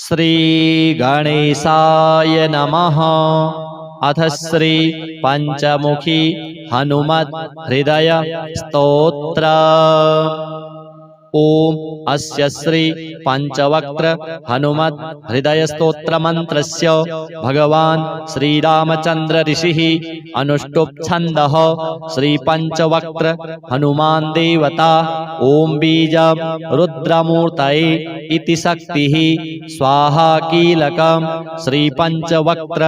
श्री गणेशाय नमः। अथ श्री पंचमुखी हनुमत हृदय स्तोत्र। ओम अस्य श्री पंचवक्त्र हनुमत हृदय स्तोत्र मंत्रस्य भगवान श्री रामचंद्र ऋषिः अनुष्टुप् छन्दः श्री पंचवक्त्र हनुमान देवता। ओम बीजं रुद्रमूर्तये इति शक्तिः स्वाहा कीलकं श्री पंचवक्त्र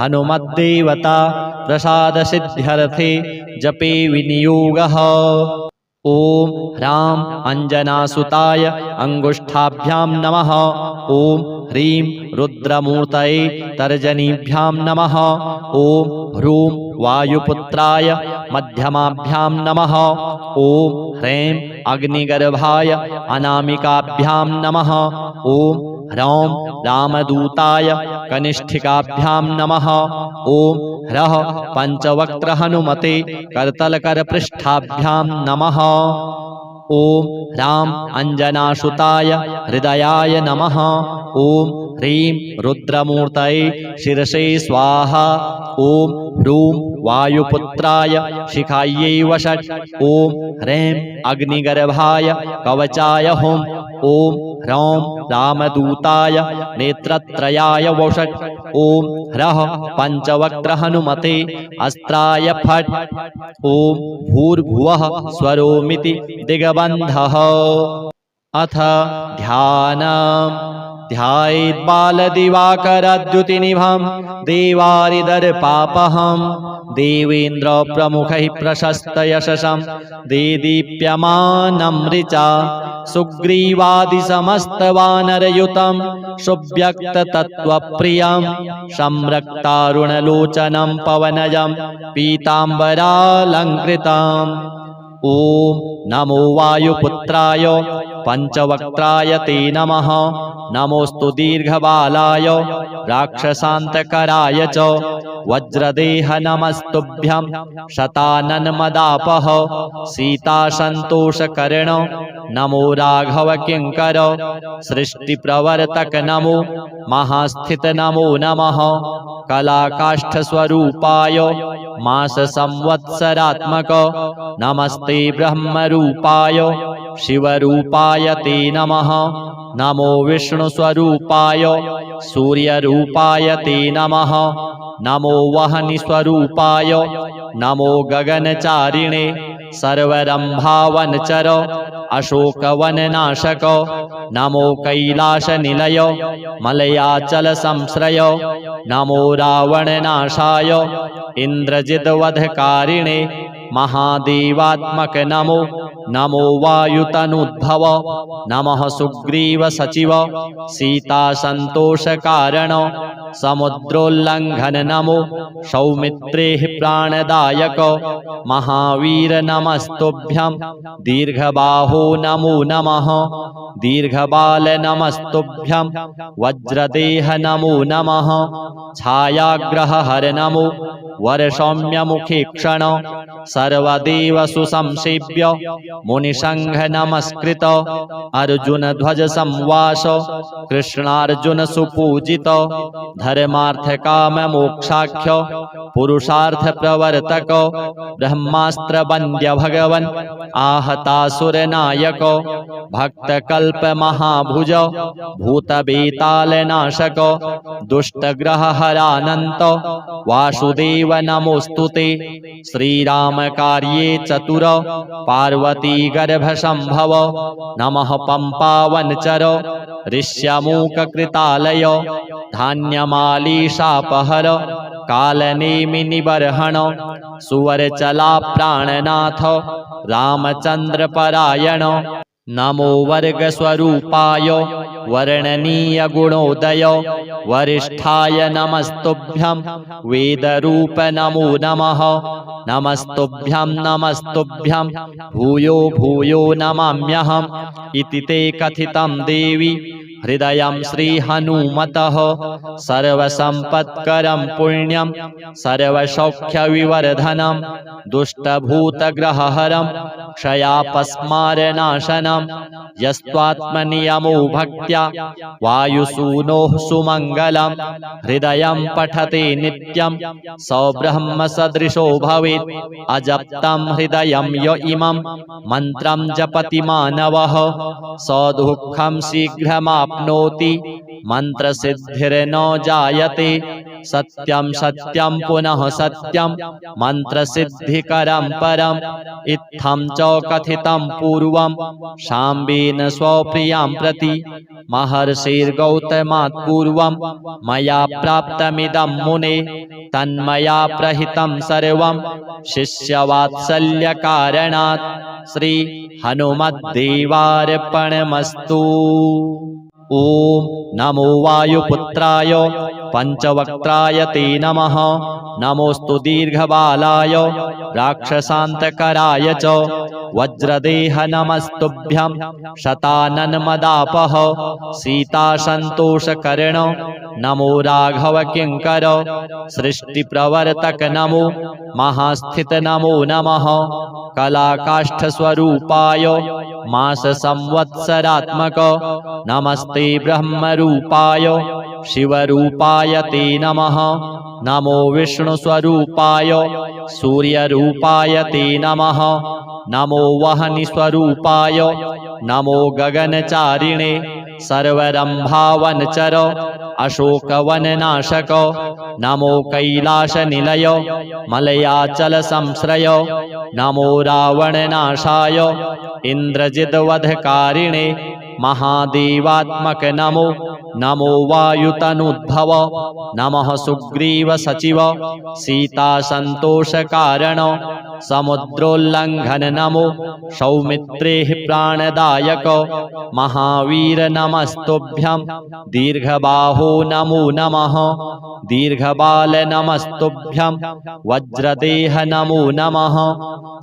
हनुमत देवता प्रसाद सिद्ध्यर्थे जपे विनियोगः। ओम ह्रां अंजनासुताय अंगुष्ठाभ्यां नमः। ओम ह्रीं रुद्रमूर्तये तर्जनीभ्यां नमः। ओम ह्रूं वायुपुत्राय मध्यमाभ्यां नमः। ओम ह्रैं अग्निगर्भाय अनामिकाभ्यां नमः। ओम ह्रौं रामदूताय कनिष्ठिकाभ्यां नमः। ओम ह्रः पंचवक्त्र हनुमते करतलकरपृष्ठाभ्यां नमः। ओम ह्रां अंजनासुताय हृदयाय नमः। ओम ह्रीं रुद्रमूर्तये शिरसे स्वाहा। ओम ह्रूं वायुपुत्राय शिखायै वषट्। ओम ह्रैं अग्निगर्भाय कवचाय हुम्। ओम ह्रौं रामदूताय नेत्रत्रयाय वषट्। ओम ह्रः पंचवक्त्र हनुमते अस्त्राय फट्। ओम भूर्भुवः स्वरोमिति दिग्बन्धः। अथ ध्यानम्। ध्यायेत् बालदिवाकरद्युतिनिभं देवारिदर्पापहं देवेन्द्रप्रमुखैः प्रशस्तयशसं देदीप्यमानं ऋचा सुग्रीवादिसमस्तवानरयुतं सुव्यक्ततत्त्वप्रियं संरक्तारुणलोचनं पवनजं पीताम्बरालङ्कृतम्। ओम नमो वायुपुत्राय पंचवक्त्राय ते नमः। नमोस्तु दीर्घबालाय राक्षसान्तकराय च वज्रदेह नमस्तुभ्यं शताननमदापः सीतासन्तोषकर्ण नमो राघव किङ्कर सृष्टिप्रवर्तक नमो महास्थित नमो नमः। कलाकाष्ठस्वरूपाय माससंवत्सरात्मक नमस्ते ब्रह्मरूपाय शिवरूपाय ते नमः। नमो विष्णुस्वरूपाय सूर्यरूपाय ते नमः। नमो वह्निस्वरूपाय नमो गगनचारिणे सर्वरम्भावनचर अशोकवननाशक नमो कैलासनिलय मलयाचलसंश्रय नमो रावणनाशाय इन्द्रजिद्वधकारिणे महादेवात्मक नमो। नमो वायुतनुद्भव नमः सुग्रीवसचिव सीतासन्तोषकारण समुद्रोल्लङ्घन नमो। सौमित्रेः प्राणदायक महावीर नमस्तुभ्यं दीर्घबाहो नमो नमः। दीर्घबाल नमस्तुभ्यं वज्रदेह नमो नमः। छायाग्रहहर नमो वरसौम्यमुखीक्षण सर्वदेव सुसंसेव्य मुनिसंघ नमस्कृत अर्जुनध्वज संवास कृष्णार्जुन सुपूजित धर्मार्थ काम मोक्षाख्य पुरुषार्थ प्रवर्तक ब्रह्मास्त्र वन्द्य भगवन् आहतासुरनायक भक्तकल्प महाभुज भूतबेतालनाशक दुष्टग्रहहरानन्त वासुदेव नमोस्तुते। श्रीरामकार्ये चतुर पार्वती गर्भसंभव नमः पंपावनचर ऋष्यमूककृतालय धान्यमालीशापहर कालनेमिनिबर्हण सुवरचला प्राणनाथ रामचन्द्रपरायण नमो वर्गस्वरूपाय वर्णनीय गुणोदय वरिष्ठाय नमस्तुभ्यं वेदरूप नमो नमः। नमस्तुभ्यं नमस्तुभ्यं भूयो भूयो नमाम्यहम् इति ते कथितं देवी हृदयं श्रीहनुमतः सर्वसम्पत्करं पुण्यं सर्वसौख्यविवर्धनं दुष्टभूतग्रहहरं क्षयापस्मारनाशनं यस्त्वात्मनियमो भक्त्या वायुसूनोः सुमङ्गलं हृदयं पठते नित्यं सौब्रह्मसदृशो भवेत् अजप्तं हृदयं य इमं मन्त्रं जपति मानवः सौदुःखं शीघ्रमाप्नोति मन्त्रसिद्धिर्न जायते सत्यं सत्यं पुनः सत्यं मन्त्रसिद्धिकरं परम् इत्थं च कथितं पूर्वं शाम्बेन स्वप्रियां प्रति महर्षिर्गौतमात् पूर्वं मया प्राप्तमिदं मुने तन्मया प्रहितं सर्वं शिष्यवात्सल्यकारणात् श्री हनुमद्देवार्पणमस्तु। ॐ नमो वायुपुत्राय पंचवक्त्राय ते नमः। नमोस्तु दीर्घबालाय राक्षसान्तकराय च वज्रदेह नमस्तुभ्यं शताननमदापः सीतासन्तोषकर्ण नमो राघव किङ्कर सृष्टिप्रवर्तक नमो महास्थित नमो नमः कलाकाष्ठस्वरूपाय माससंवत्सरात्मक नमस्ते ब्रह्मरूपाय शिवरूपाय ते नमः। नमो विष्णुस्वरूपाय सूर्यरूपाय ते नमः। नमो वह्निस्वरूपाय नमो गगनचारिणे सर्वरम्भावनचर अशोकवननाशक नमो कैलासनिलय मलयाचलसंश्रय नमो रावणनाशाय इन्द्रजिद्वधकारिणे महादेवात्मक नमो नमो वायुतनुद्भव नमः सुग्रीवसचिव सीतासन्तोषकारण समुद्रोल्लङ्घन नमो सौमित्रेः प्राणदायक महावीर नमस्तुभ्यं दीर्घबाहो नमो नमः दीर्घबाल नमस्तुभ्यं वज्रदेह नमो नमः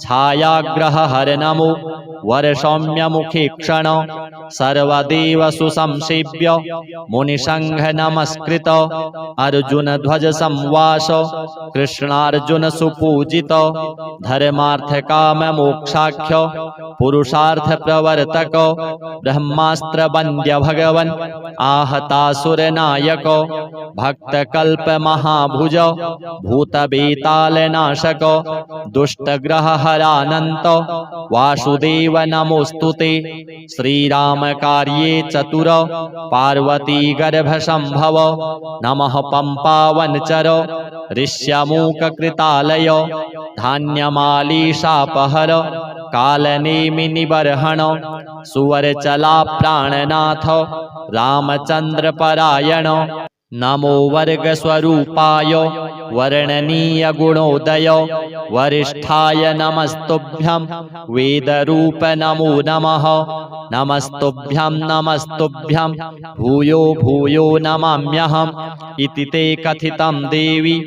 छायाग्रहहर नमो वरसौम्यमुखे क्षण सर्वदेव सुसंसेव्य मुनिसंघ नमस्कृत अर्जुन ध्वज संवास कृष्णार्जुन सुपूजित धर्मार्थ काम मोक्षाख्य पुरुषार्थ प्रवर्तक ब्रह्मास्त्र वन्द्य भगवन् आहतासुर नायक भक्त कल्प महाभुज भूत बेताल नाशक दुष्ट ग्रह हरानंत वासुदेव नमोस्तुते श्रीराम कार्ये चतुर पार्वती गर्भ संभव नमः पंपावनचर ऋष्यमूक कृतालय धान्यमालीशापहर कालनेमिनिबर्हण सुवरचला प्राणनाथ रामचंद्र परायण नमो वर्गस्वरूपाय वर्णनीय गुणोदय वरिष्ठाय नमस्तुभ्यं वेदरूप नमो नमः नमस्तुभ्यं नमस्तुभ्यं भूयो भूयो नमाम्यहम् इति ते कथितं देवी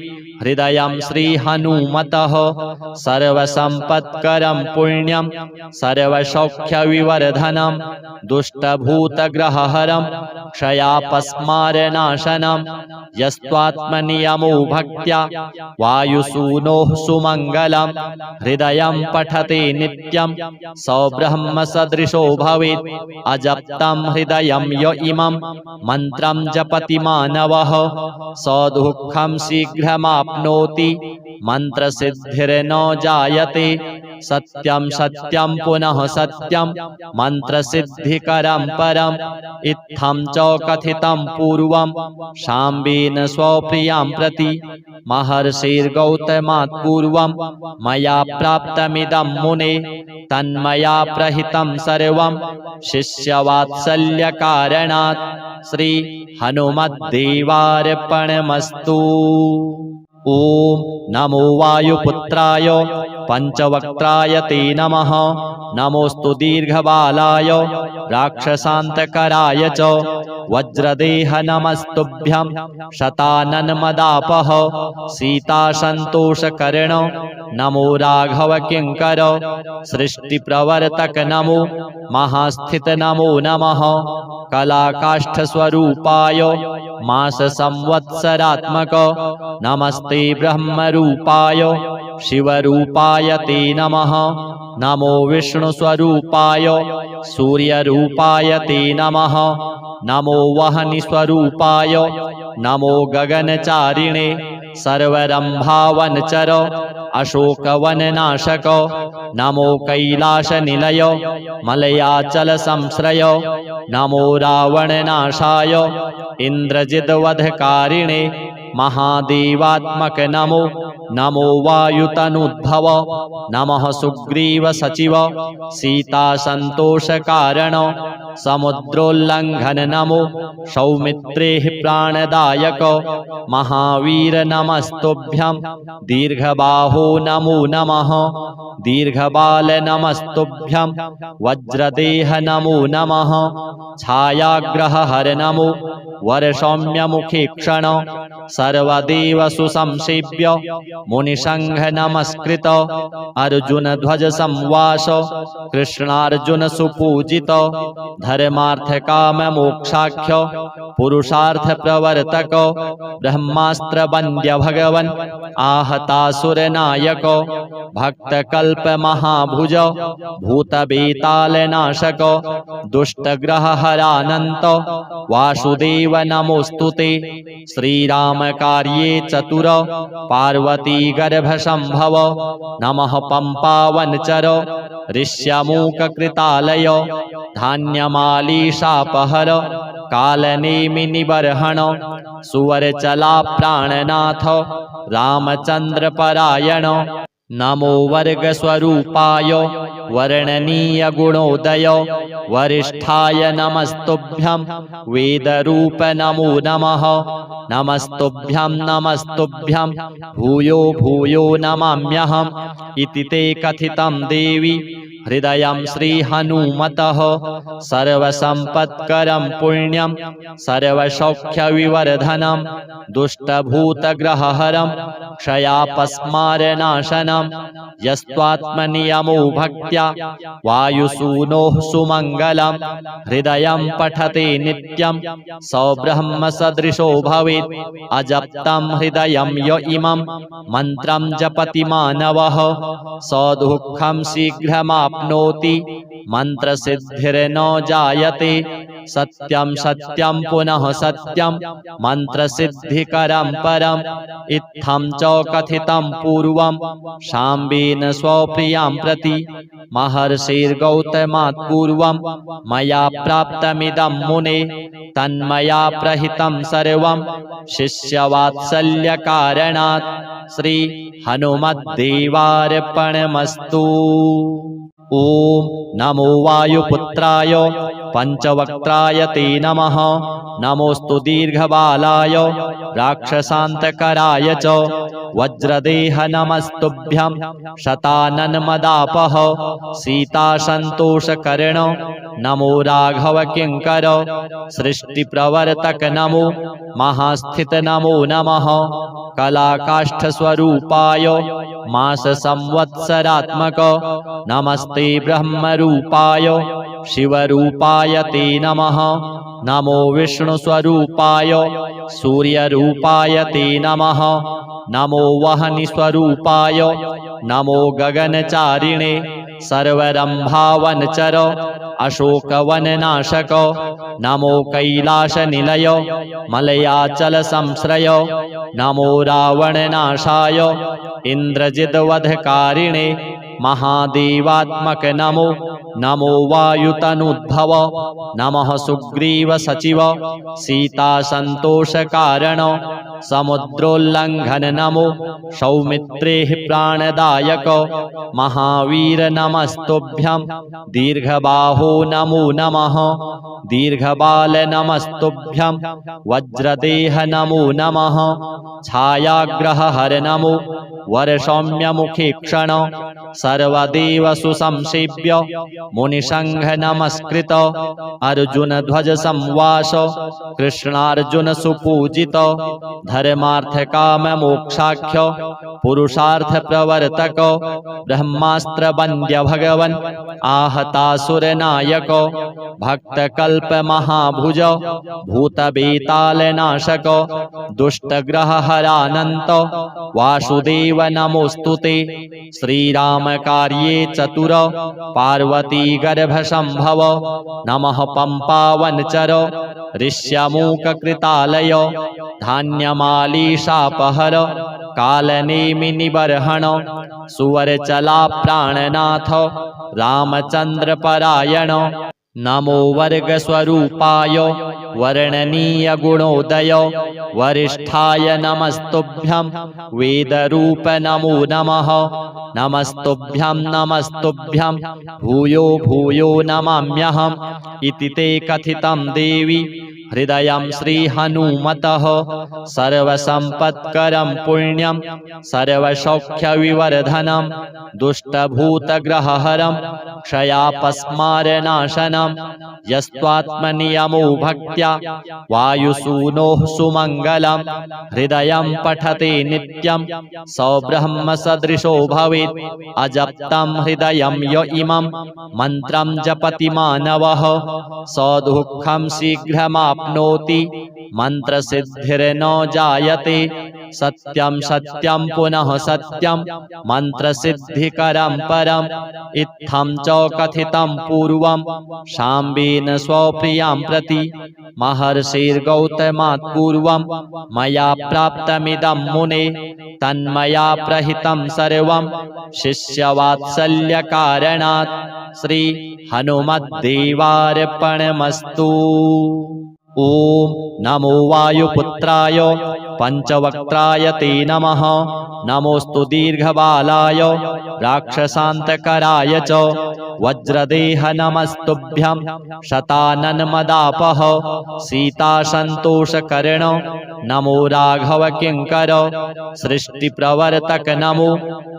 हृदयं श्रीहनुमतः सर्वसम्पत्करं पुण्यं सर्वसौख्यविवर्धनं दुष्टभूतग्रहहरं क्षयापस्मारनाशनं यस्त्वात्मनियमो भक्त्या वायुसूनोः सुमङ्गलं हृदयं पठते नित्यं सौब्रह्मसदृशो भवेत् अजप्तं हृदयं य इमं मन्त्रं जपति मानवः सौदुःखं शीघ्रमाप्नोति मन्त्रसिद्धिर्न जायते सत्यं सत्यं पुनः सत्यं मन्त्रसिद्धिकरं परम् इत्थं च कथितं पूर्वं शाम्बेन स्वप्रियां प्रति महर्षिर्गौतमात् पूर्वं मया प्राप्तमिदं मुने तन्मया प्रहितं सर्वं शिष्यवात्सल्यकारणात् श्री हनुमद्देवार्पणमस्तु। ॐ नमो वायुपुत्राय पंचवक्त्राय ते नमः नमोस्तु दीर्घबालाय राक्षसान्तकराय च वज्रदेह नमस्तुभ्यं शताननमदापः सीतासन्तोषकर्ण नमो राघव किङ्कर सृष्टिप्रवर्तक नमो महास्थित नमो नमः कलाकाष्ठस्वरूपाय माससंवत्सरात्मक नमस्ते ब्रह्मरूपाय शिवरूपाय ते नमः नमो विष्णुस्वरूपाय सूर्यरूपाय ते नमः नमो वह्निस्वरूपाय नमो गगनचारिणे सर्वरम्भावनचर अशोकवननाशक नमो कैलासनिलय मलयाचलसंश्रय नमो रावणनाशाय इन्द्रजिद्वधकारिणे महादेवात्मक नमो नमो वायुतनुद्भव नमः सुग्रीवसचिव सीतासन्तोषकारण समुद्रोल्लङ्घन नमो सौमित्रेः प्राणदायक महावीर नमस्तुभ्यं दीर्घबाहो नमो नमः दीर्घबाल नमस्तुभ्यं वज्रदेह नमो नमः छायाग्रहहर नमो वरसौम्यमुखीक्षण सर्वदेव सुसंसेव्य मुनिसंघ नमस्कृत अर्जुन ध्वज संवास कृष्णार्जुन सुपूजित धर्मार्थ काम मोक्षाख्य पुरुषार्थ प्रवर्तक ब्रह्मास्त्र वन्द्य भगवन् आहतासुर नायक भक्त कल्प महाभुज भूत बेताल नाशक दुष्ट ग्रह हरानंत वासुदेव नमोस्तुते श्रीराम कार्ये चतुर पार्वती गर्भ संभव नमः पंपावनचर ऋष्यमूक कृतालय धान्यमालीशापहर कालनेमि निबर्हण सुवरचला प्राणनाथ रामचंद्र परायण नमो वर्गस्वरूपाय वर्णनीय गुणोदय वरिष्ठाय नमस्तुभ्यं वेदरूप नमो नमः नमस्तुभ्यं भूयो भूयो नमाम्यहम् इति ते कथितं देवी हृदयं श्रीहनुमतः सर्वसम्पत्करं पुण्यं सर्वसौख्यविवर्धनं दुष्टभूतग्रहहरं क्षयापस्मारनाशनं यस्त्वात्मनियमो भक्त्या वायुसूनोः सुमङ्गलं हृदयं पठते नित्यं स ब्रह्मसदृशो भवेत् अजप्तं हृदयं य इमं मन्त्रं जपति मानवः स दुःखं शीघ्रमाप्नोति मन्त्रसिद्धिर्न जायते सत्यं सत्यं पुनः सत्यं मन्त्रसिद्धिकरं परम् इत्थं च कथितं पूर्वं शाम्बेन स्वप्रियां प्रति महर्षिर्गौतमात् पूर्वं मया प्राप्तमिदं मुने तन्मया प्रहितं सर्वं शिष्यवात्सल्यकारणात् श्री हनुमद्देवार्पणमस्तु। ओम नमो वायुपुत्राय पंचवक्त्राय ते नमः नमोस्तु दीर्घबालाय राक्षसान्तकराय च वज्रदेह नमस्तुभ्यं शताननमदापः सीतासन्तोषकर्ण नमो राघव किङ्कर सृष्टिप्रवर्तक नमो महास्थित नमो नमः कलाकाष्ठस्वरूपाय माससंवत्सरात्मक नमस्ते ब्रह्मरूपाय शिवरूपाय ते नमः नमो विष्णुस्वरूपाय सूर्यरूपाय ते नमः नमो वह्निस्वरूपाय नमो गगनचारिणे सर्वरम्भावनचर अशोकवननाशक नमो कैलासनिलय मलयाचलसंश्रय नमो रावणनाशाय इन्द्रजिद्वधकारिणे महादेवात्मक नमो नमो वायुतनुद्भव नमः सुग्रीवसचिव सीतासन्तोषकारण समुद्रोल्लंघन नमो सौमित्रे प्राणदायक महावीर नमस्तुभ्यं दीर्घबाहो नमो नमः दीर्घबाल नमस्तुभ्यं वज्रदेह नमो नमः छायाग्रह हर नमो वरसौम्यमुखे क्षण सर्वदेव सुसंसेव्य मुनिसंघ नमस्कृत अर्जुन ध्वज संवास कृष्णार्जुन सुपूजित धर्मार्थ काम मोक्षाख्य पुरुषार्थ प्रवर्तक ब्रह्मास्त्र वन्द्य भगवन आहतासुर नायक भक्त कल्प महाभुज भूत बेताल नाशक दुष्ट ग्रह हरानंत वासुदेव नमोस्तुते श्रीराम कार्ये चतुर पार्वती गर्भ संभव नमः पंपावनचर ऋष्यमूक कृतालय धान्यमाली शापहर कालनेमि निबर्हण सुवरचला प्राणनाथ रामचंद्र परायण नमो वर्ग स्वरूपाय वर्णनीय गुणोदय वरिष्ठाय नमस्तुभ्यं वेदरूप नमो नमः नमस्तुभ्यं नमस्तुभ्यं भूयो भूयो नमाम्यहम् इति ते कथितं देवी हृदयं श्रीहनुमतः सर्वसम्पत्करं पुण्यं सर्वसौख्यविवर्धनं दुष्टभूतग्रहहरं क्षयापस्मारनाशनं यस्त्वात्मनियमो भक्त्या वायुसूनोः सुमङ्गलं हृदयं पठते नित्यं सौब्रह्मसदृशो भवेत् अजप्तं हृदयं य इमं मन्त्रं जपति मानवः सदुःखं शीघ्रमाप्नोति मन्त्रसिद्धिर्न जायते सत्यं सत्यं पुनः सत्यं मन्त्रसिद्धिकरं परम् इत्थं च कथितं पूर्वं शाम्बेन स्वप्रियां प्रति महर्षिर्गौतमात् पूर्वं मया प्राप्तमिदं मुने तन्मया प्रहितं सर्वं शिष्यवात्सल्यकारणात् श्री हनुमद्देवार्पणमस्तु। ओम नमो वायुपुत्राय पंचवक्त्राय ते नमः नमोस्तु दीर्घबालाय राक्षसान्तकराय च वज्रदेह नमस्तुभ्यं शताननमदापः सीतासन्तोषकर्ण नमो राघव किङ्कर सृष्टिप्रवर्तक नमो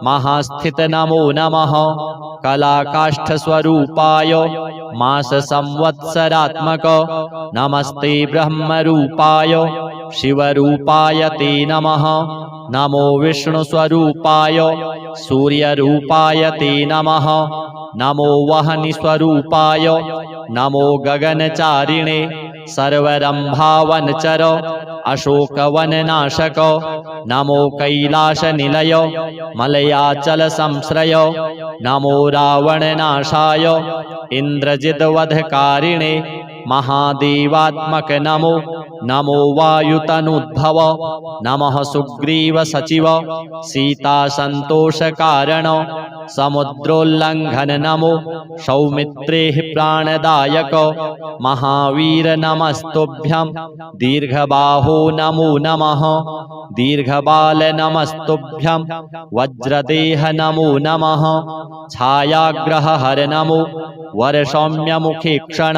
महास्थित नमो नमः कलाकाष्ठस्वरूपाय मास संवत्सरात्मक नमस्ते ब्रह्मरूपाय शिवरूपाय ते नमः नमो विष्णुस्वरूपाय सूर्यरूपाय ते नमः नमो वह्निस्वरूपाय नमो गगनचारिणे सर्वरम्भावनचर अशोकवननाशक नमो कैलासनिलय मलयाचल संश्रय नमो रावणनाशाय इन्द्रजिद्वधकारिणे महादेवात्मक नमो नमो वायुतनुद्भव नमः सुग्रीव सचिव सीतासन्तोषकारण समुद्रोल्लंघन नमो सौमित्रे प्राणदायक महावीर नमस्तुभ्यं दीर्घबाहो नमो नमः दीर्घबाल नमस्तुभ्यं वज्रदेह नमो नमः छायाग्रह हर नमो वरसौम्यमुखे क्षण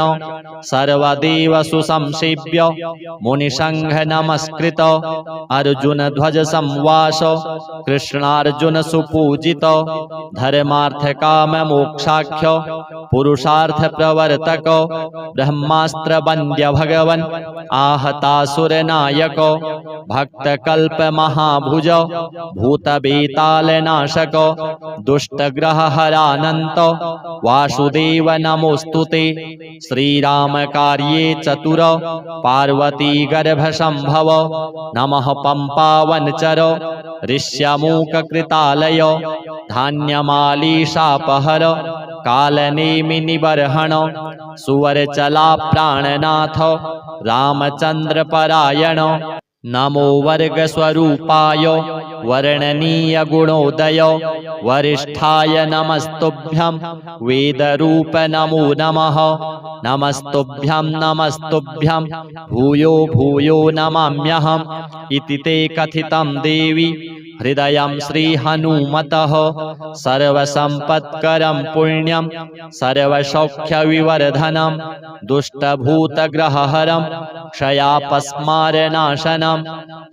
सर्वदेव सुसंसेव्य मुनिसंघ नमस्कृत अर्जुन ध्वज संवास कृष्णार्जुन सुपूजित धर्मार्थ काम मोक्षाख्य पुरुषार्थ प्रवर्तक ब्रह्मास्त्र वन्द्य भगवन आहतासुर नायक भक्त कल्प महाभुज भूत बेताल नाशक दुष्ट ग्रह हरानंत वासुदेव नमोस्तुते श्रीराम कार्ये चतुर पार्वती गर्भ संभव नमः पंपावनचर ऋष्यमूक कृतालय धान्यमाली शापहर कालनेमि निबर्हण सुवरचला प्राणनाथ रामचंद्र परायण नमो वर्गस्वरूपाय वर्णनीय गुणोदय वरिष्ठाय नमस्तुभ्यं वेदरूप नमो नमः। नमस्तुभ्यं भूयो भूयो नमाम्यहम् इति ते कथितं देवी हृदयं श्रीहनुमतः। सर्वसम्पत्करं पुण्यं सर्वसौख्यविवर्धनं दुष्टभूतग्रहहरं क्षयापस्मारनाशनं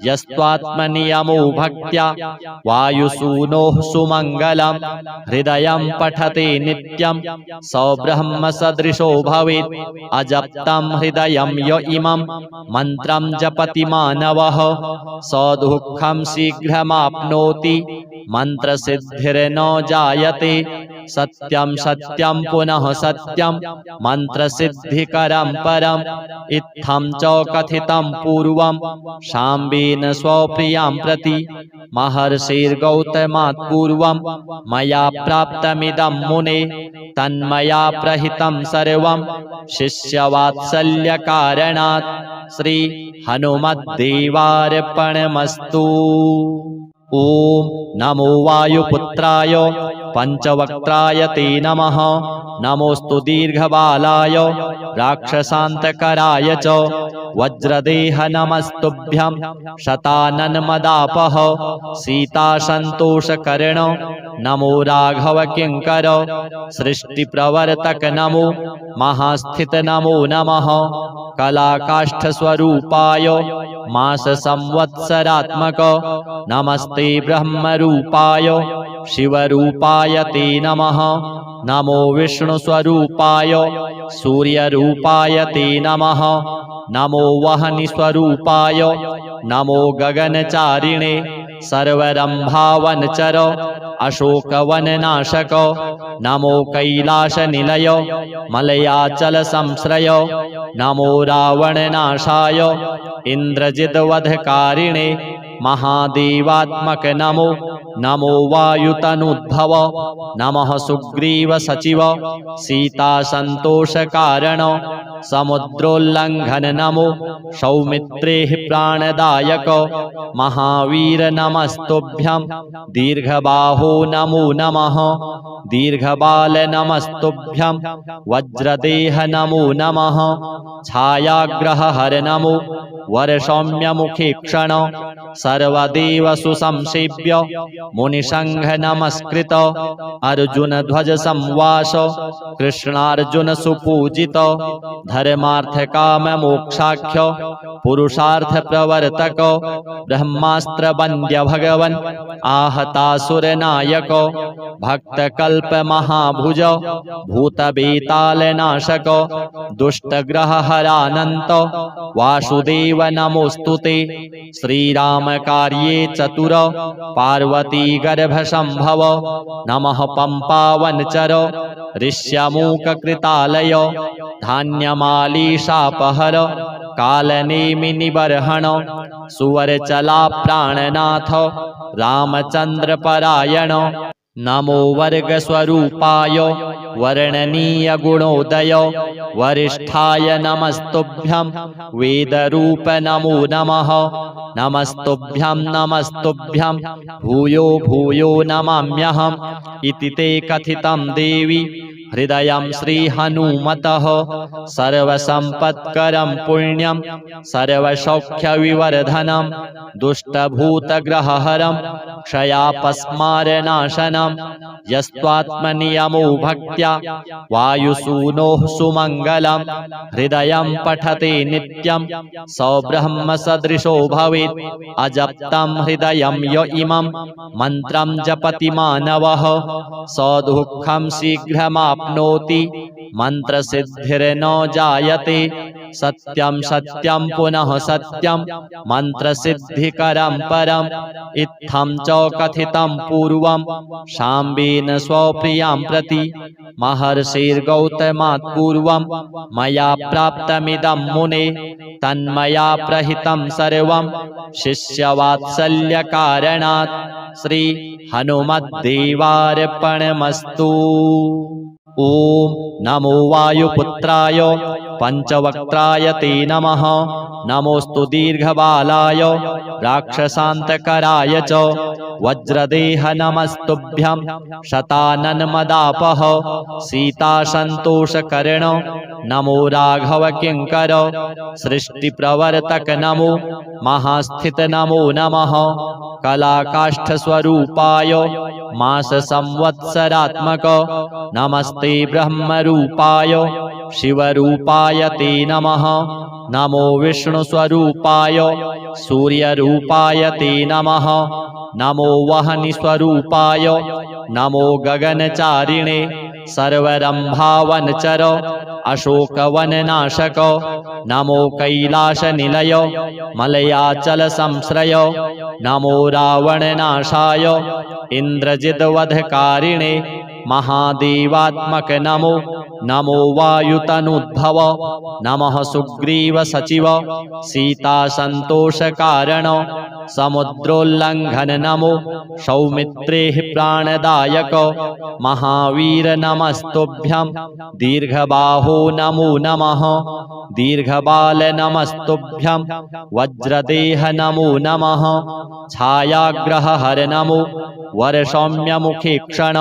यस्त्वात्मनियमो भक्त्या वायुसूनोः सुमङ्गलं हृदयं पठते नित्यं सौब्रह्मसदृशो भवेत्। अजप्तं हृदयं य इमं मन्त्रं जपति मानवः स दुःखं शीघ्रमाप्नोति मन्त्रसिद्धिर्न जायते। सत्यं सत्यं पुनः सत्यं मन्त्रसिद्धिकरं परम् इत्थं च कथितं पूर्वं शाम्बेन स्वप्रियां प्रति महर्षिर्गौतमात् पूर्वं मया प्राप्तमिदं मुने तन्मया प्रहितं सर्वं शिष्यवात्सल्यकारणात् श्री हनुमद्देवार्पणमस्तु। ॐ नमो वायुपुत्राय पंचवक्त्राय ते नमः। नमोस्तु दीर्घबालाय राक्षसान्तकराय च वज्रदेह नमस्तुभ्यं शताननमदापः सीतासन्तोषकर्ण नमो राघव किङ्कर सृष्टिप्रवर्तक नमो महास्थित नमो नमः। कलाकाष्ठस्वरूपाय माससंवत्सरात्मक नमस्ते ब्रह्मरूपाय शिवरूपाय ते नमः। नमो विष्णुस्वरूपाय सूर्यरूपाय ते नमः। नमो वह्निस्वरूपाय नमो गगनचारिणे सर्वरम्भावनचर अशोकवननाशक नमो कैलासनिलय मलयाचलसंश्रय नमो रावणनाशाय इन्द्रजिद्वधकारिणे महादेवात्मक नमो। नमो वायुतनुद्भव नमः सुग्रीवसचिव सीतासन्तोषकारण समुद्रोल्लङ्घन नमो। सौमित्रेः प्राणदायक महावीर नमस्तुभ्यं दीर्घबाहो नमो नमः। दीर्घबाल नमस्तुभ्यं वज्रदेह नमो नमः। छायाग्रहहर नमो वरसौम्यमुखे क्षण सर्वदेव सुसंसेव्य मुनिसंघ नमस्कृत अर्जुनध्वज संवास कृष्णार्जुन सुपूजित धर्मार्थ काम मोक्षाख्य पुरुषार्थ प्रवर्तक ब्रह्मास्त्र वन्द्य भगवन् आहतासुरनायक भक्तकल्प महाभुज भूतबेतालनाशक दुष्टग्रहहरानन्त वासुदेव नमोस्तुते। श्रीराम कार्ये चतुर पार्वती गर्भसंभव नमः पंपावनचर ऋष्यमूककृतालय धान्यमालीशापहर कालनेमिनिबर्हण सुवरचला प्राणनाथ रामचन्द्रपरायण। नमो वर्गस्वरूपाय वर्णनीय गुणोदय वरिष्ठाय नमस्तुभ्यं वेदरूप नमो नमः। नमस्तुभ्यं भूयो भूयो नमाम्यहम् इति ते कथितं देवी हृदयं श्रीहनुमतः। सर्वसम्पत्करं पुण्यं सर्वसौख्यविवर्धनं दुष्टभूतग्रहहरं क्षयापस्मारनाशनं यस्त्वात्मनियमो भक्त्या वायुसूनोः सुमङ्गलं हृदयं पठते नित्यं सौब्रह्मसदृशो भवेत्। अजप्तं हृदयं य इमं मन्त्रं जपति मानवः स दुःखं शीघ्रमाप्नोति मन्त्रसिद्धिर्न जायते। सत्यं सत्यं पुनः सत्यं मन्त्रसिद्धिकरं परम् इत्थं च कथितं पूर्वं शाम्बेन स्वप्रियां प्रति महर्षिर्गौतमात् पूर्वं मया प्राप्तमिदं मुने तन्मया प्रहितं सर्वं शिष्यवात्सल्यकारणात् श्री हनुमद्देवार्पणमस्तु। ॐ नमो वायुपुत्राय पंचवक्त्राय ते नमः नमोस्तु दीर्घबालाय राक्षसान्तकराय च वज्रदेह नमस्तुभ्यं शताननमदापः सीतासन्तोषकर्ण नमो राघव किङ्कर सृष्टिप्रवर्तक नमो महास्थित नमो नमः कलाकाष्ठस्वरूपाय मास संवत्सरात्मक नमस्ते ब्रह्मरूपाय शिवरूपाय ते नमः नमो विष्णुस्वरूपाय सूर्यरूपाय ते नमः नमो वह्निस्वरूपाय नमो गगनचारिणे सर्वरम्भावनचर अशोकवननाशक नमो कैलासनिलय मलयाचलसंश्रय नमो रावणनाशाय इन्द्रजिद्वधकारिणे महादेवात्मक नमो नमो वायुतनुद्भव नमः सुग्रीव सचिव सीतासन्तोषकारण समुद्रोल्लङ्घन नमो सौमित्रेः प्राणदायक महावीर नमस्तुभ्यं दीर्घबाहो नमो नमः दीर्घबाल नमस्तुभ्यं वज्रदेह नमो नमः छायाग्रहहर नमो वरसौम्यमुखीक्षण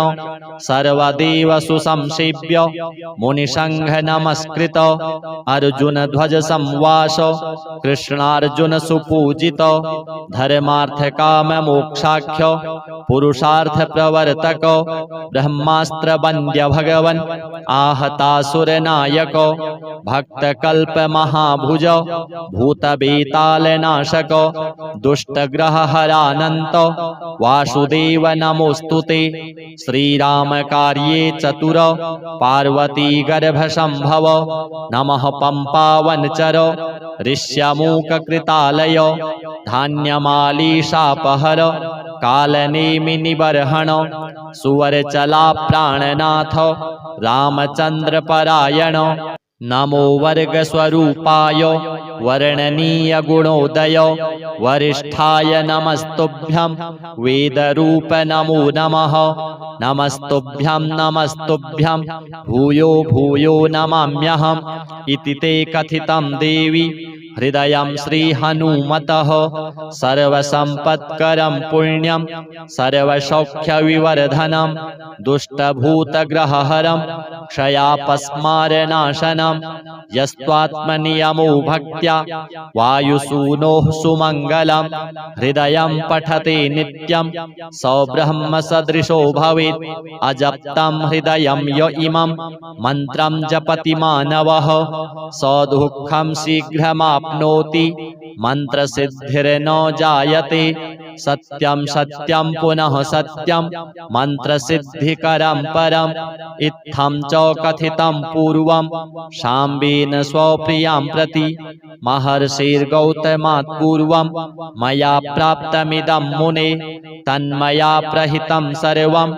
सर्वदेव सुसंसेव्य मुनिसंघ नमस्कृत अर्जुन ध्वज संवास कृष्णार्जुन सुपूजित धर्मार्थ काम मोक्षाख्य पुरुषार्थ प्रवर्तक ब्रह्मास्त्र वन्द्य भगवन् आहतासुर नायक भक्त कल्प महाभुज भूत बेताल नाशक दुष्ट ग्रह हरानंत वासुदेव नमोस्तुते श्रीराम कार्ये चतुर पार्वती गर्भ संभव नमः पंपावनचर ऋष्यमूक कृतालय धान्यमालीशापहर कालनेमि निबर्हण सुवरचला प्राणनाथ रामचंद्र परायण नमो वर्गस्वरूपाय वर्णनीय गुणोदय वरिष्ठाय नमस्तुभ्यं वेदरूप नमो नमः नमस्तुभ्यं भूयो भूयो नमाम्यहम् इति ते कथितं देवी हृदयं श्रीहनुमतः सर्वसम्पत्करं पुण्यं सर्वसौख्यविवर्धनं दुष्टभूतग्रहहरं क्षयापस्मारनाशनं यस्त्वात्मनियमो भक्त्या वायुसूनोः सुमङ्गलं हृदयं पठते नित्यं स ब्रह्मसदृशो भवेत् अजप्तं हृदयं य इमं मन्त्रं जपति मानवः स दुःखं शीघ्रमाप्नोति मन्त्रसिद्धिर्न जायते सत्यं सत्यं पुनः सत्यं मन्त्रसिद्धिकरं परम् इत्थं च कथितं पूर्वं शाम्बेन स्वप्रियां प्रति महर्षिर्गौतमात् पूर्वं मया प्राप्तमिदं मुने तन्मया प्रहितं सर्वं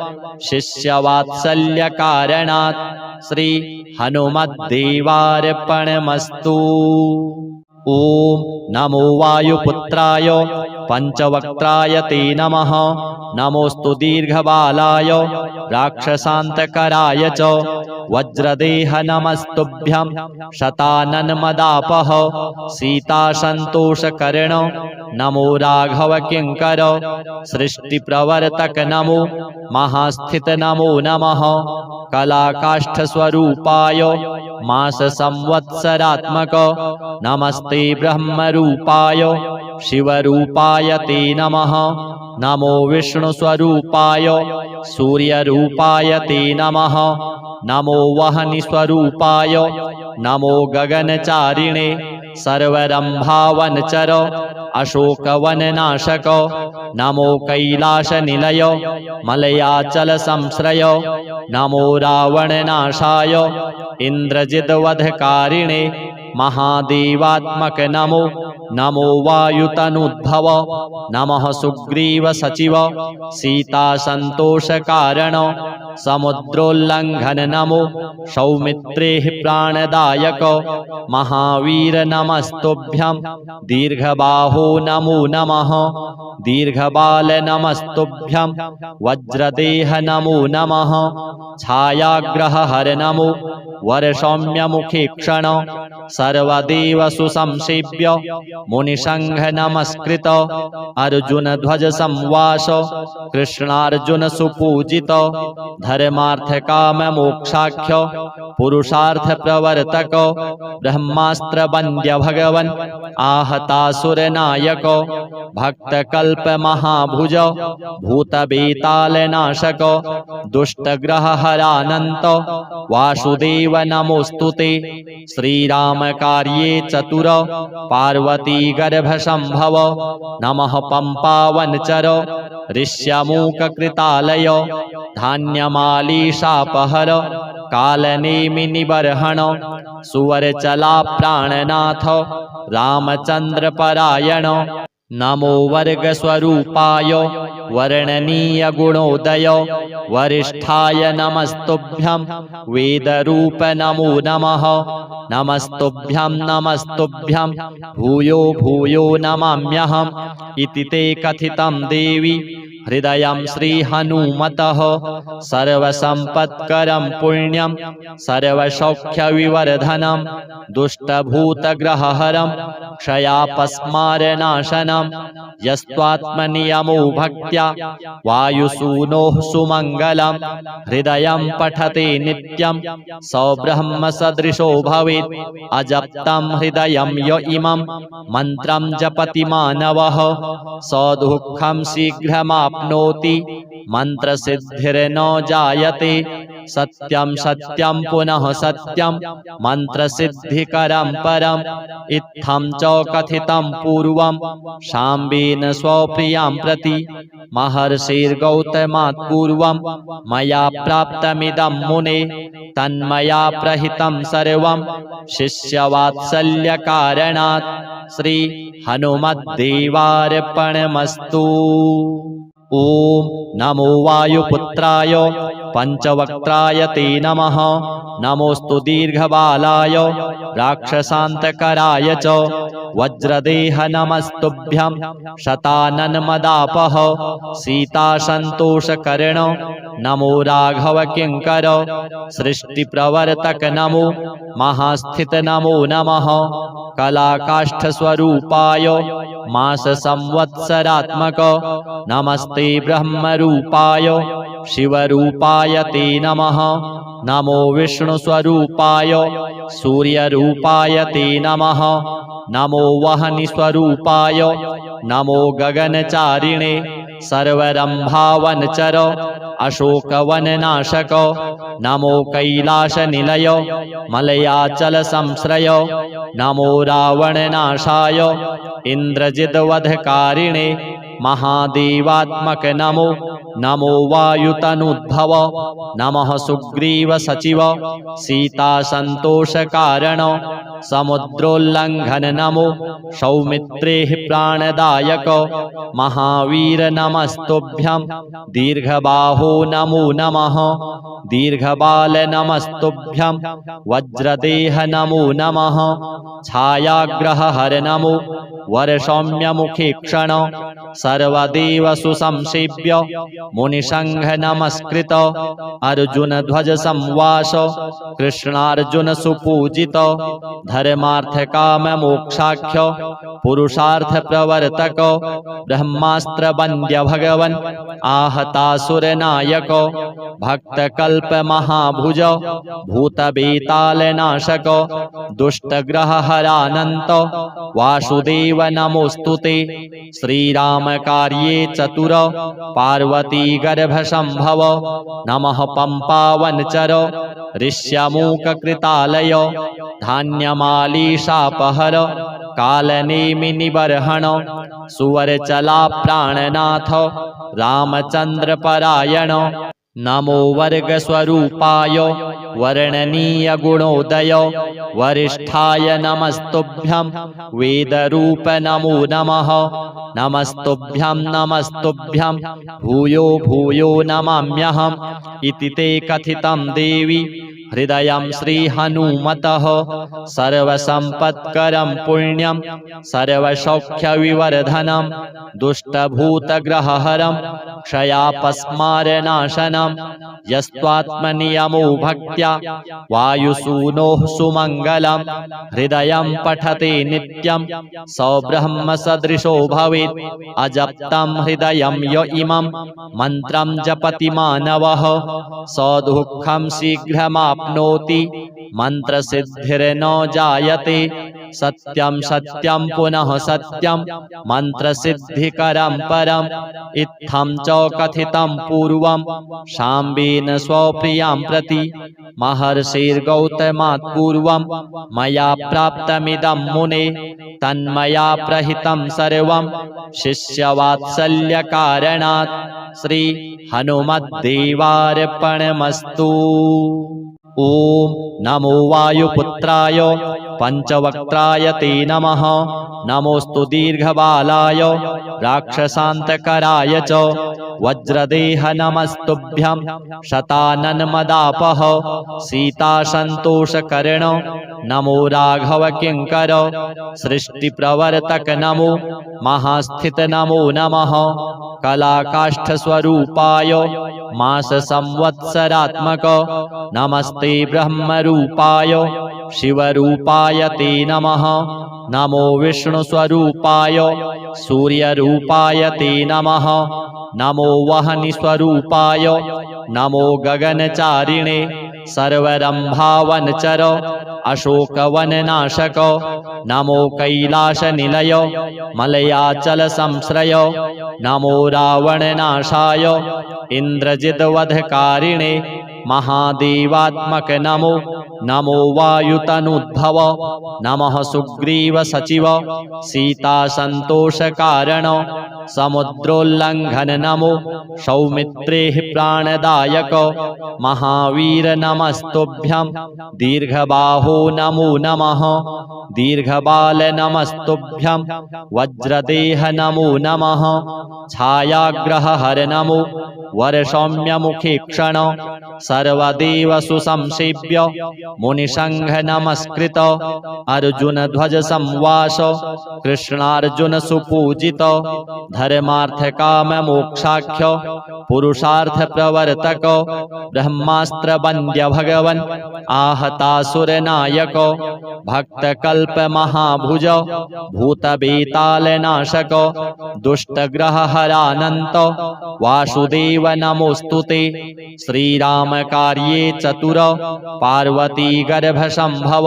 शिष्यवात्सल्यकारणात् श्री हनुमद्देवार्पणमस्तु। ओम नमो वायुपुत्राय पंचवक्त्राय ते नमः नमोस्तु दीर्घबालाय राक्षसान्तकराय च वज्रदेह नमस्तुभ्यं शताननमदापः सीतासन्तोषकर्ण नमो राघव किङ्कर सृष्टिप्रवर्तक नमो महास्थित नमो नमः कलाकाष्ठस्वरूपाय मास संवत्सरात्मक नमस्ते ब्रह्मरूपाय शिवरूपाय ते नमः नमो विष्णुस्वरूपाय सूर्यरूपाय ते नमः नमो वह्निस्वरूपाय नमो गगनचारिणे सर्वरम्भावनचर अशोकवननाशक नमो कैलासनिलय मलयाचलसंश्रय नमो रावणनाशाय इन्द्रजिद्वधकारिणे महादेवात्मक नमो नमो वायुतनुद्भव नमः सुग्रीव सचिव सीता संतोष कारण समुद्रोल्लंघन नमो सौमित्रे प्राणदायक महावीर नमस्तुभ्यं दीर्घबाहो नमो नमः दीर्घबाल नमस्तुभ्यं वज्रदेह नमो नमः छायाग्रह हर नमो वरसौम्यमुखे क्षण सर्वदेव सुसंसेव्य मुनिसंघ नमस्कृत अर्जुन ध्वज संवास कृष्णार्जुन सुपूजित धर्मार्थ काम मोक्षाख्य पुरुषार्थ प्रवर्तक ब्रह्मास्त्र वन्द्य भगवन आहतासुर नायक भक्त कल्प महाभुज भूत बेताल नाशक दुष्ट ग्रह हरानंत वासुदेव नमोस्तुते श्रीराम कार्ये चतुर पार्वती गर्भ संभव नमः पंपावनचर ऋष्यमूक कृतालय धान्यमाली शापहर कालनेमि निबर्हण सुवर चला प्राणनाथ रामचंद्र परायण नमो वर्ग स्वरूपाय वर्णनीय गुणोदय वरिष्ठाय नमस्तुभ्यं वेद रूप नमो नमः नमस्तुभ्यं भूयो भूयो नमाम्यहम् इति ते कथितं देवी हृदयं श्री हनुमतः सर्वसंपत्करं पुण्यं सर्वसौख्यविवर्धनं दुष्टभूतग्रहहरं क्षयापस्मारनाशनं यस्त्वात्मनियमो भक्त्या वायुसूनोः सुमङ्गलं हृदयं पठते नित्यं सौब्रह्म सदृशो भवेत् अजप्तं हृदयं य इमं मन्त्रं जपति मानवः सदुःखं शीघ्रमाप्नोति मन्त्रसिद्धिर्न जायते सत्यं सत्यं पुनः सत्यं मन्त्रसिद्धिकरं परम् इत्थं च कथितं पूर्वं शाम्बेन स्वप्रियां प्रति महर्षिर्गौतमात् पूर्वं मया प्राप्तमिदं मुने तन्मया प्रहितं सर्वं शिष्यवात्सल्यकारणात् श्री हनुमद्देवार्पणमस्तु। ओम नमो वायुपुत्राय पंचवक्त्राय ते नमः नमोस्तु दीर्घबालाय राक्षसान्तकराय च वज्रदेह नमस्तुभ्यं शताननमदापः सीतासन्तोषकर्ण नमो राघव किङ्कर सृष्टिप्रवर्तक नमो महास्थित नमो नमः कलाकाष्ठस्वरूपाय मास संवत्सरात्मक नमस्ते ब्रह्मरूपाय शिवरूपाय ते नमः नमो विष्णुस्वरूपाय सूर्यरूपाय ते नमः नमो वह्निस्वरूपाय नमो गगनचारिणे सर्वरंभावनचर अशोकवननाशक नमो कैलासनिलय मलयाचल संश्रय नमो रावणनाशाय इन्द्रजिद्वधकारिणे महादेवात्मक नमो नमो वायुतनुद्भव नमः सुग्रीव सचिव सीता संतोष कारण समुद्रोल्लंघन नमो सौमित्रे प्राणदायक महावीर नमस्तुभ्यं दीर्घबाहो नमो नमः दीर्घबाल नमस्तुभ्यं वज्रदेह नमो नमः छायाग्रह हर नमो वरसौम्यमुखे क्षण सर्वदेव सुसंसेव्य मुनिसंघ नमस्कृत अर्जुन ध्वज संवास कृष्णार्जुन सुपूजित धर्मार्थ काम मोक्षाख्य पुरुषार्थ प्रवर्तक ब्रह्मास्त्र वन्द्य भगवन आहतासुर नायक भक्त कल्प महाभुज भूत बेताल नाशक दुष्ट ग्रह हरानंत वासुदेव नमोस्तुते श्रीराम कार्ये चतुर पार्वती गर्भ संभव नमः पंपावनचर ऋष्यमूक कृतालय धान्यमाली शापहर कालनेमि निबर्हण सुवर चला प्राणनाथ रामचंद्र परायण नमो वर्गस्वरूपाय वर्णनीय गुणोदय वरिष्ठाय नमस्तुभ्यं वेदरूप नमो नमः। नमस्तुभ्यं नमस्तुभ्यं भूयो भूयो नमाम्यहम् इति ते कथितं देवी हृदयं श्रीहनुमतः। सर्वसम्पत्करं पुण्यं सर्वसौख्यविवर्धनं दुष्टभूतग्रहहरं क्षयापस्मारनाशनं यस्त्वात्मनियमो भक्त्या वायुसूनोः सुमङ्गलं हृदयं पठते नित्यं सौब्रह्मसदृशो भवेत्। अजप्तं हृदयं य इमं मन्त्रं जपति मानवः सौदुःखं शीघ्रमाप्नोति मन्त्रसिद्धिर्न जायते। सत्यं सत्यं पुनः सत्यं मन्त्रसिद्धिकरं परम् इत्थं च कथितं पूर्वं शाम्बेन स्वप्रियां प्रति महर्षिर्गौतमात् पूर्वं मया प्राप्तमिदं मुने तन्मया प्रहितं सर्वं शिष्यवात्सल्यकारणात् श्री हनुमद्देवार्पणमस्तु। ॐ नमो वायुपुत्राय पंचवक्त्राय ते नमः। नमोस्तु दीर्घबालाय राक्षसान्तकराय च वज्रदेह नमस्तुभ्यं शताननमदापः सीतासन्तोषकर्ण नमो राघव किङ्कर सृष्टिप्रवर्तक नमो महास्थित नमो नमः। कलाकाष्ठस्वरूपाय माससंवत्सरात्मक नमस्ते ब्रह्मरूपाय शिवरूपाय ते नमः। नमो विष्णुस्वरूपाय सूर्यरूपाय ते नमः। नमो वह्निस्वरूपाय नमो गगनचारिणे सर्वरम्भावनचर अशोकवननाशक नमो कैलासनिलय मलयाचलसंश्रय नमो रावणनाशाय इन्द्रजिद्वधकारिणे महादेवात्मक नमो नमो वायुतनुद्भव नमः सुग्रीवसचिव सीतासन्तोषकारण समुद्रोल्लङ्घन नमो सौमित्रेः प्राणदायक महावीर नमस्तुभ्यं दीर्घबाहो नमो नमः। दीर्घबाल नमस्तुभ्यं वज्रदेह नमो नमः। छायाग्रहहर नमो वरसौम्यमुखीक्षण सर्वदेवसु संसेव्य मुनिसंघ नमस्कृत अर्जुनध्वज संवास कृष्णार्जुन सुपूजित धर्मार्थकाम मोक्षाख्य पुरुषार्थ प्रवर्तक ब्रह्मास्त्र वन्द्य भगवन् आहतासुरनायक भक्तकल्प महाभुज भूतबेतालनाशक दुष्टग्रहहरानन्त वासुदेव नमोस्तुते। श्रीराम कार्ये चतुर पार्वती गर्भसंभव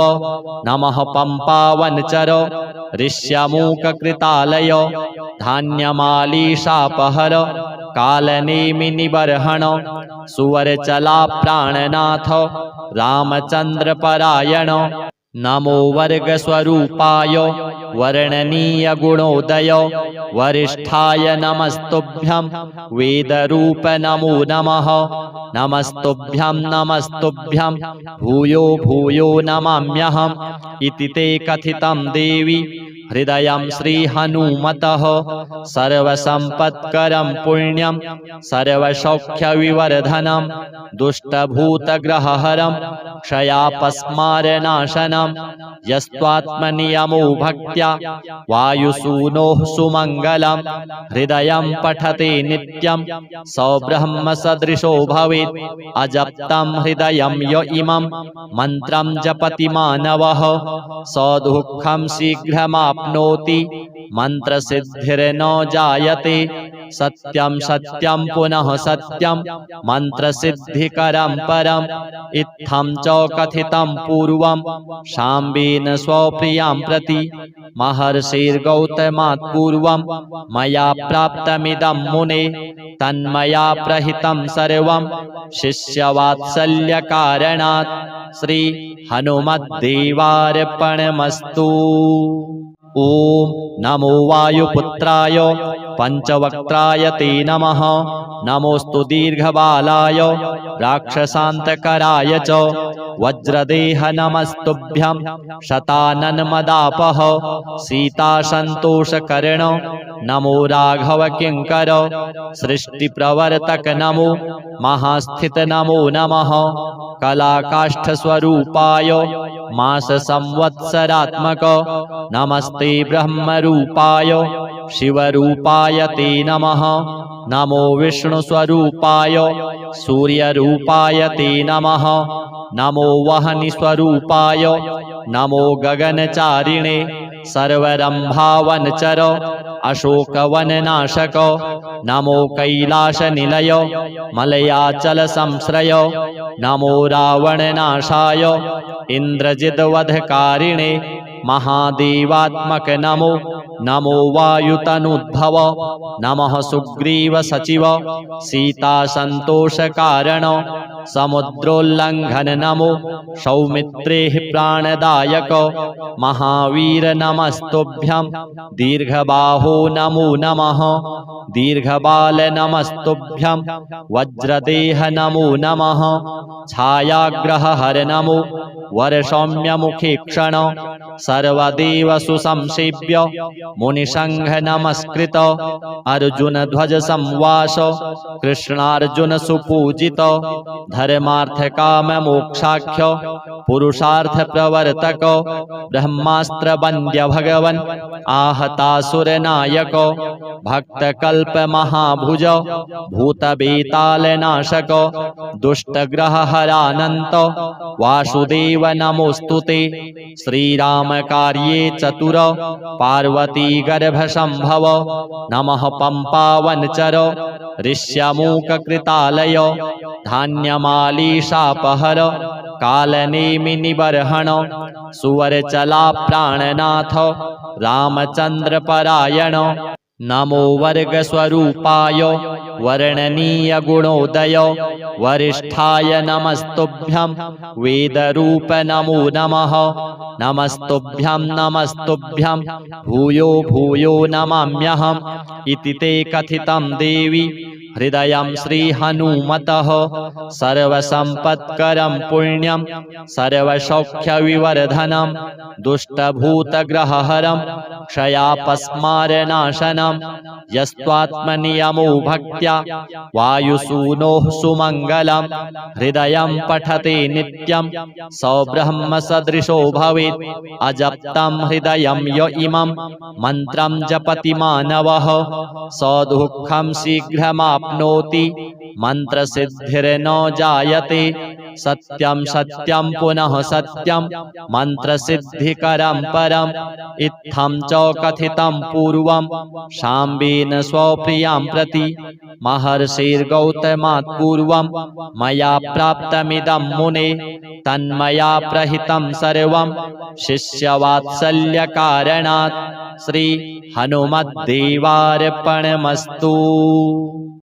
नमः पंपावनचर ऋष्यमूककृतालय धान्यमालीशापहर कालनेमिनिबर्हण सुवरचला प्राणनाथ रामचन्द्रपरायण नमो वर्गस्वरूपाय वर्णनीय गुणोदय वरिष्ठाय नमस्तुभ्यं वेदरूप नमो नमः। नमस्तुभ्यं नमस्तुभ्यं भूयो भूयो नमाम्यहम् इति ते कथितं देवी हृदयं श्रीहनुमतः। सर्वसम्पत्करं पुण्यं सर्वसौख्यविवर्धनं दुष्टभूतग्रहहरं क्षयापस्मारनाशनं यस्त्वात्मनियमो भक्त्या वायुसूनोः सुमङ्गलं हृदयं पठते नित्यं सौब्रह्मसदृशो भवेत्। अजप्तं हृदयं य इमं मन्त्रं जपति मानवः सौदुःखं शीघ्रमाप्नोति मन्त्रसिद्धिर्न जायते। सत्यं सत्यं पुनः सत्यं मन्त्रसिद्धिकरं परम् इत्थं च कथितं पूर्वं शाम्बेन स्वप्रियां प्रति महर्षिर्गौतमात् पूर्वं मया प्राप्तमिदं मुने तन्मया प्रहितं सर्वं शिष्यवात्सल्यकारणात् श्री हनुमद्देवार्पणमस्तु। ॐ नमो वायुपुत्राय पञ्चवक्त्राय ते नमः नमोऽस्तु दीर्घबालाय राक्षसान्तकराय च वज्रदेह नमस्तुभ्यं शताननमदापः सीतासन्तोषकर्ण नमो राघव किङ्कर सृष्टिप्रवर्तक नमो महास्थित नमो नमः कलाकाष्ठस्वरूपाय माससंवत्सरात्मक नमस्ते ब्रह्मरूपाय शिवरूपाय ते नमः नमो विष्णुस्वरूपाय सूर्यरूपाय ते नमः नमो वह्निस्वरूपाय नमो गगनचारिणे सर्वरम्भावनचर अशोकवननाशक नमो कैलासनिलय मलयाचलसंश्रय नमो रावणनाशाय इन्द्रजिद्वधकारिणे महादेवात्मक नमो नमो वायुतनुद्भव नमः सुग्रीवसचिव सीतासन्तोषकारण समुद्रोल्लङ्घन नमो सौमित्रेः प्राणदायक महावीर नमस्तुभ्यं दीर्घबाहो नमो नमः दीर्घबाल नमस्तुभ्यं वज्रदेह नमो नमः छायाग्रहहर नमो वरसौम्यमुखीक्षण सर्वदेवसु संसेव्य मुनिसंघ नमस्कृत अर्जुनध्वज संवास कृष्णार्जुन सुपूजित धर्मार्थकाममोक्षाख्य पुरुषार्थ प्रवर्तक ब्रह्मास्त्र वन्द्य भगवन् आहतासुरनायक भक्तकल्प महाभुज भूतबेतालनाशक दुष्टग्रहहरानन्त वासुदेव नमोस्तुते श्रीरामकार्ये चतुर पार्वती गर्भसंभव नमः पंपावनचर ऋष्यमूककृतालय धान्यमालीशापहर कालनेमिनिबर्हण सुवरचला प्राणनाथ रामचन्द्रपरायण नमो वर्गस्वरूपाय वर्णनीय गुणोदय वरिष्ठाय नमस्तुभ्यं वेदरूप नमो नमः नमस्तुभ्यं नमस्तुभ्यं भूयो भूयो नमाम्यहम् इति ते कथितं देवी हृदयं श्रीहनुमतः सर्वसम्पत्करं पुण्यं सर्वसौख्यविवर्धनं दुष्टभूतग्रहहरं क्षयापस्मारनाशनं यस्त्वात्मनियमो भक्त्या वायुसूनोः सुमङ्गलं हृदयं पठते नित्यं सौब्रह्मसदृशो भवेत् अजप्तं हृदयं य इमं मन्त्रं जपति मानवः सदुःखं शीघ्रमाप्नोति मन्त्रसिद्धिर्न जायते सत्यं सत्यं पुनः सत्यं मन्त्रसिद्धिकरं परम् इत्थं च कथितं पूर्वं शाम्बेन स्वप्रियां प्रति महर्षिर्गौतमात् पूर्वं मया प्राप्तमिदं मुने तन्मया प्रहितं सर्वं शिष्यवात्सल्यकारणात् श्री हनुमद्देवार्पणमस्तु।